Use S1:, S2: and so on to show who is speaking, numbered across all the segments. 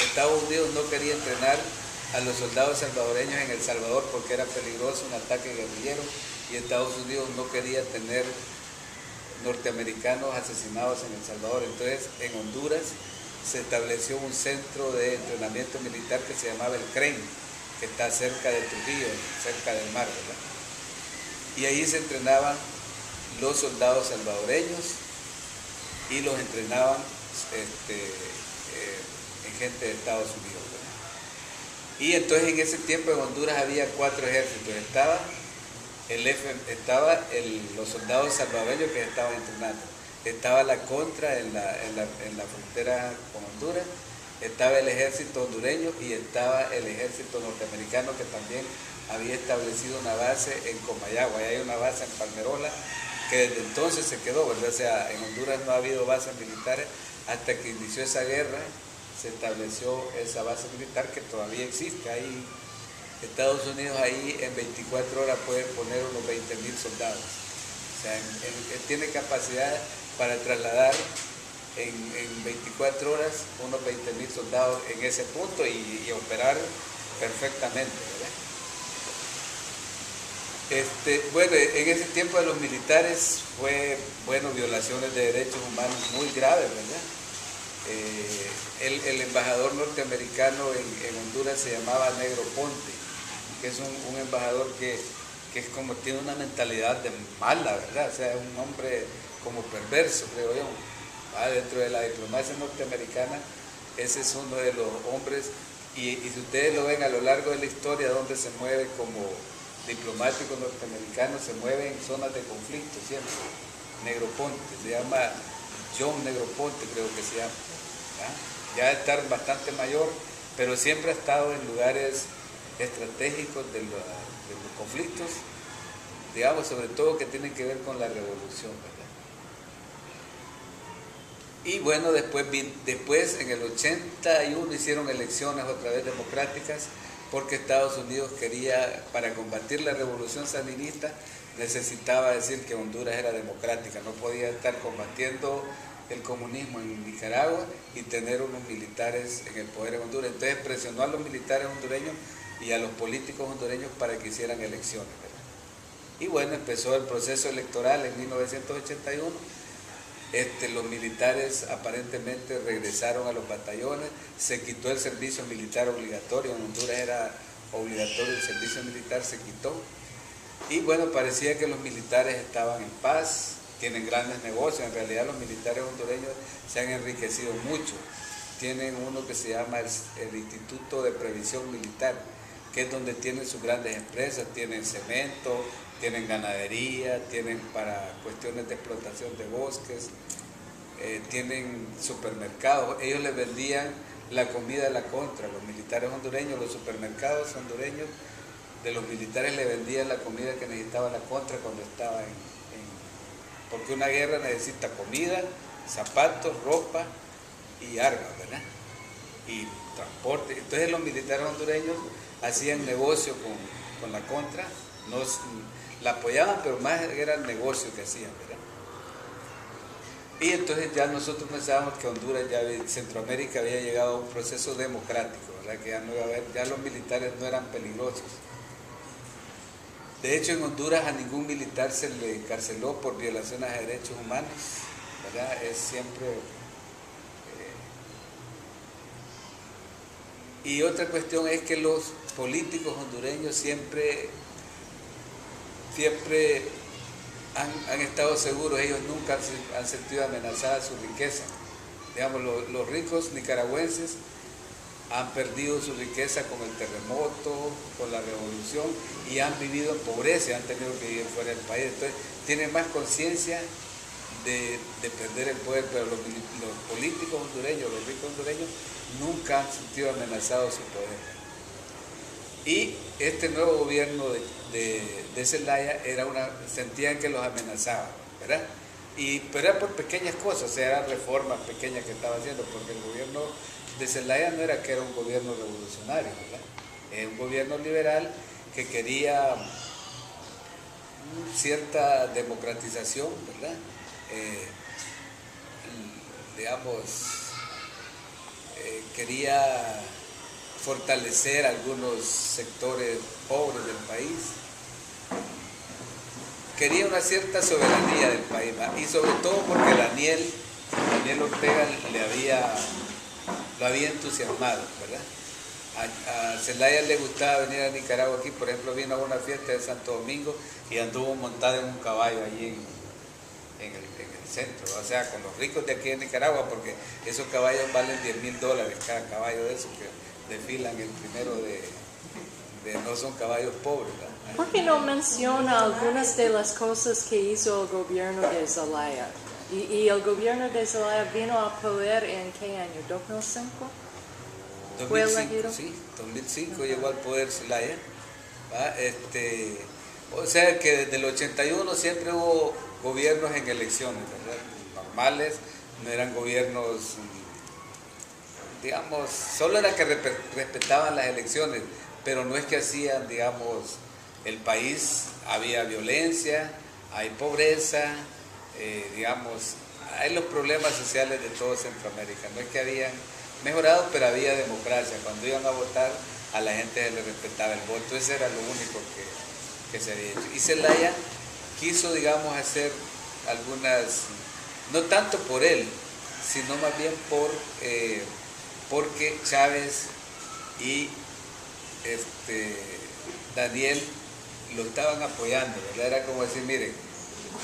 S1: Estados Unidos no quería entrenar a los soldados salvadoreños en El Salvador porque era peligroso un ataque guerrillero, y Estados Unidos no quería tener norteamericanos asesinados en El Salvador. Entonces, en Honduras se estableció un centro de entrenamiento militar que se llamaba el CREN, que está cerca de Trujillo, cerca del mar, ¿verdad? Y ahí se entrenaban los soldados salvadoreños y los entrenaban en gente de Estados Unidos, ¿verdad? Y entonces en ese tiempo en Honduras había 4 ejércitos. Estaba los soldados salvadoreños que estaban entrenando. Estaba la Contra en la frontera con Honduras, estaba el ejército hondureño y estaba el ejército norteamericano, que también había establecido una base en Comayagua. Y hay una base en Palmerola que desde entonces se quedó, ¿verdad? O sea, en Honduras no ha habido bases militares hasta que inició esa guerra. Se estableció esa base militar que todavía existe. Ahí Estados Unidos ahí en 24 horas puede poner unos 20.000 soldados. O sea, tiene capacidad para trasladar en 24 horas unos 20.000 soldados en ese punto y operar perfectamente, ¿verdad? Bueno, en ese tiempo de los militares fue, violaciones de derechos humanos muy graves, ¿verdad? El embajador norteamericano en Honduras se llamaba Negro Ponte, que es un embajador que es como, tiene una mentalidad de mala, ¿verdad? O sea, es un hombre como perverso, creo yo. Dentro de la diplomacia norteamericana, ese es uno de los hombres, y si ustedes lo ven a lo largo de la historia, donde se mueve como diplomático norteamericano, se mueve en zonas de conflicto siempre. Negroponte, se llama John Negroponte, creo que se llama. Ya está bastante mayor, pero siempre ha estado en lugares estratégicos de los conflictos, digamos, sobre todo que tienen que ver con la revolución, ¿verdad? Y bueno, después en el 81 hicieron elecciones otra vez democráticas, porque Estados Unidos quería, para combatir la revolución sandinista, necesitaba decir que Honduras era democrática. No podía estar combatiendo el comunismo en Nicaragua y tener unos militares en el poder en Honduras. Entonces presionó a los militares hondureños y a los políticos hondureños para que hicieran elecciones, ¿verdad? Y bueno, empezó el proceso electoral en 1981. Los militares aparentemente regresaron a los batallones, se quitó el servicio militar obligatorio. En Honduras era obligatorio el servicio militar, se quitó. Y bueno, parecía que los militares estaban en paz, tienen grandes negocios. En realidad los militares hondureños se han enriquecido mucho. Tienen uno que se llama el Instituto de Previsión Militar, que es donde tienen sus grandes empresas, tienen cemento, tienen ganadería, tienen para cuestiones de explotación de bosques, tienen supermercados. Ellos les vendían la comida a la Contra, los militares hondureños, los supermercados hondureños de los militares le vendían la comida que necesitaba la Contra cuando estaba porque una guerra necesita comida, zapatos, ropa y armas, ¿verdad? Y transporte. Entonces los militares hondureños hacían negocio con la Contra, la apoyaban, pero más era el negocio que hacían, ¿verdad? Y entonces ya nosotros pensábamos que Honduras, Centroamérica había llegado a un proceso democrático, ¿verdad? Que ya no iba a haber, ya los militares no eran peligrosos. De hecho, en Honduras a ningún militar se le encarceló por violaciones a derechos humanos, ¿verdad? Es siempre... Y otra cuestión es que los políticos hondureños siempre han estado seguros. Ellos nunca han sentido amenazada su riqueza. Digamos, los ricos nicaragüenses han perdido su riqueza con el terremoto, con la revolución, y han vivido en pobreza, han tenido que vivir fuera del país. Entonces tienen más conciencia de perder el poder, pero los políticos hondureños, los ricos hondureños, nunca han sentido amenazado su poder. Y este nuevo gobierno de Zelaya sentían que los amenazaban, ¿verdad? Pero era por pequeñas cosas, o sea, eran reformas pequeñas que estaba haciendo, porque el gobierno de Zelaya no era que era un gobierno revolucionario, ¿verdad? Era un gobierno liberal que quería cierta democratización, ¿verdad? Digamos, quería fortalecer algunos sectores pobres del país, quería una cierta soberanía del país, ¿va? Y sobre todo porque Daniel Ortega lo había entusiasmado, ¿verdad? A Zelaya le gustaba venir a Nicaragua aquí, por ejemplo, vino a una fiesta de Santo Domingo y anduvo montado en un caballo allí en el centro, o sea, con los ricos de aquí en Nicaragua, porque esos caballos valen $10,000 cada caballo de esos que desfilan el primero no son caballos pobres, ¿verdad?
S2: ¿Por qué no menciona algunas de las cosas que hizo el gobierno de Zelaya? ¿Y el gobierno de Zelaya vino a poder en qué año? ¿2005?
S1: 2005, sí, 2005 llegó al poder Zelaya, ¿va? O sea que desde el 81 siempre hubo gobiernos en elecciones, ¿verdad? Normales, no eran gobiernos, digamos, solo era que respetaban las elecciones, pero no es que hacían, digamos, el país, había violencia, hay pobreza, digamos, hay los problemas sociales de todo Centroamérica, no es que habían mejorado, pero había democracia, cuando iban a votar a la gente se le respetaba el voto, eso era lo único que se había hecho. Y Zelaya quiso, digamos, hacer algunas, no tanto por él, sino más bien porque Chávez y Daniel lo estaban apoyando, ¿verdad? Era como decir, miren,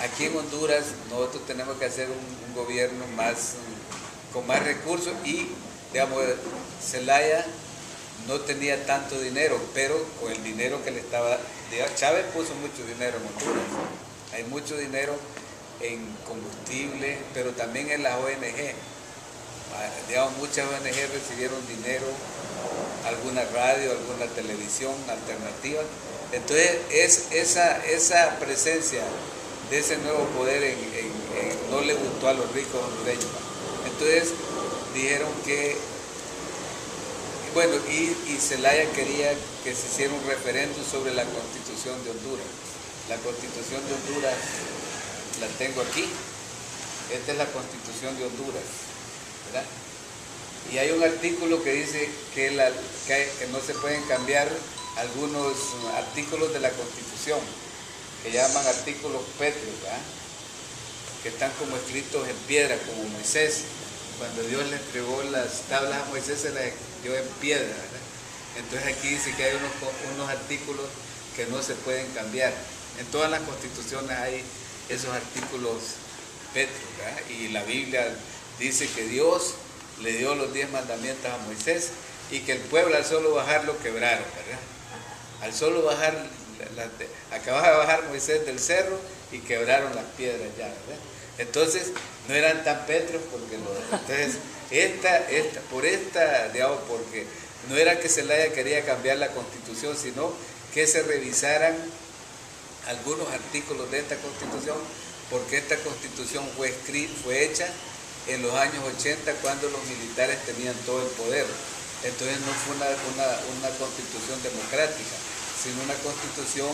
S1: aquí en Honduras nosotros tenemos que hacer un gobierno con más recursos y, digamos, Zelaya no tenía tanto dinero, pero con el dinero que le estaba, digamos, Chávez puso mucho dinero en Honduras, hay mucho dinero en combustible, pero también en las ONG, digamos, muchas ONG recibieron dinero, alguna radio, alguna televisión alternativa. Entonces esa presencia de ese nuevo poder no le gustó a los ricos hondureños. Entonces dijeron que, bueno, y Zelaya quería que se hiciera un referéndum sobre la Constitución de Honduras. La Constitución de Honduras la tengo aquí. Esta es la Constitución de Honduras, ¿verdad? Y hay un artículo que dice que no se pueden cambiar algunos artículos de la Constitución, que llaman artículos pétreos, ¿verdad? Que están como escritos en piedra, como Moisés. Cuando Dios le entregó las tablas a Moisés, se las escribió en piedra, ¿verdad? Entonces aquí dice que hay unos artículos que no se pueden cambiar. En todas las constituciones hay esos artículos pétreos, ¿verdad? Y la Biblia dice que Dios le dio los 10 mandamientos a Moisés y que el pueblo al solo bajar lo quebraron, ¿verdad? Al solo bajar, acababa de bajar Moisés del cerro y quebraron las piedras ya, ¿verdad? Entonces no eran tan pétreos entonces digamos, porque no era que Zelaya quería cambiar la Constitución, sino que se revisaran algunos artículos de esta Constitución, porque esta Constitución fue hecha en los años 80 cuando los militares tenían todo el poder. Entonces no fue una constitución democrática, sino una constitución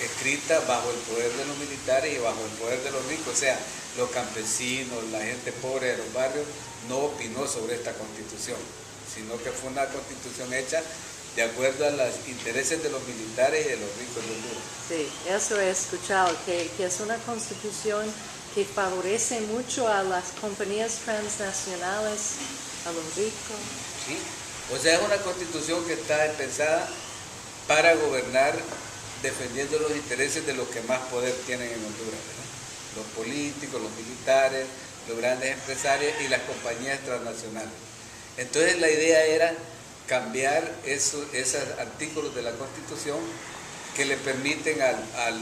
S1: escrita bajo el poder de los militares y bajo el poder de los ricos. O sea, los campesinos, la gente pobre de los barrios no opinó sobre esta constitución, sino que fue una constitución hecha de acuerdo a los intereses de los militares y de los ricos de Honduras.
S2: Sí, eso he escuchado, que es una constitución que favorece mucho a las compañías transnacionales, a los ricos.
S1: Sí, o sea, es una constitución que está pensada para gobernar defendiendo los intereses de los que más poder tienen en Honduras, ¿verdad? Los políticos, los militares, los grandes empresarios y las compañías transnacionales. Entonces la idea era cambiar esos artículos de la Constitución que le permiten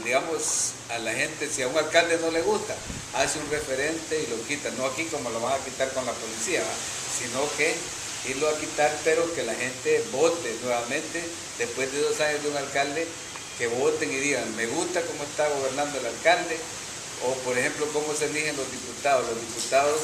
S1: digamos, a la gente, si a un alcalde no le gusta, hace un referente y lo quita. No aquí como lo van a quitar con la policía, ¿va? Sino que irlo a quitar, pero que la gente vote nuevamente, después de 2 años de un alcalde, que voten y digan, me gusta cómo está gobernando el alcalde, o por ejemplo, cómo se eligen los diputados. Los diputados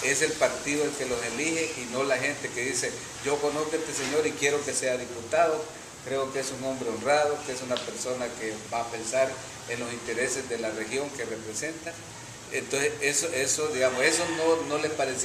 S1: es el partido el que los elige y no la gente que dice, yo conozco a este señor y quiero que sea diputado, creo que es un hombre honrado, que es una persona que va a pensar en los intereses de la región que representa. Entonces, eso digamos, eso no le parecía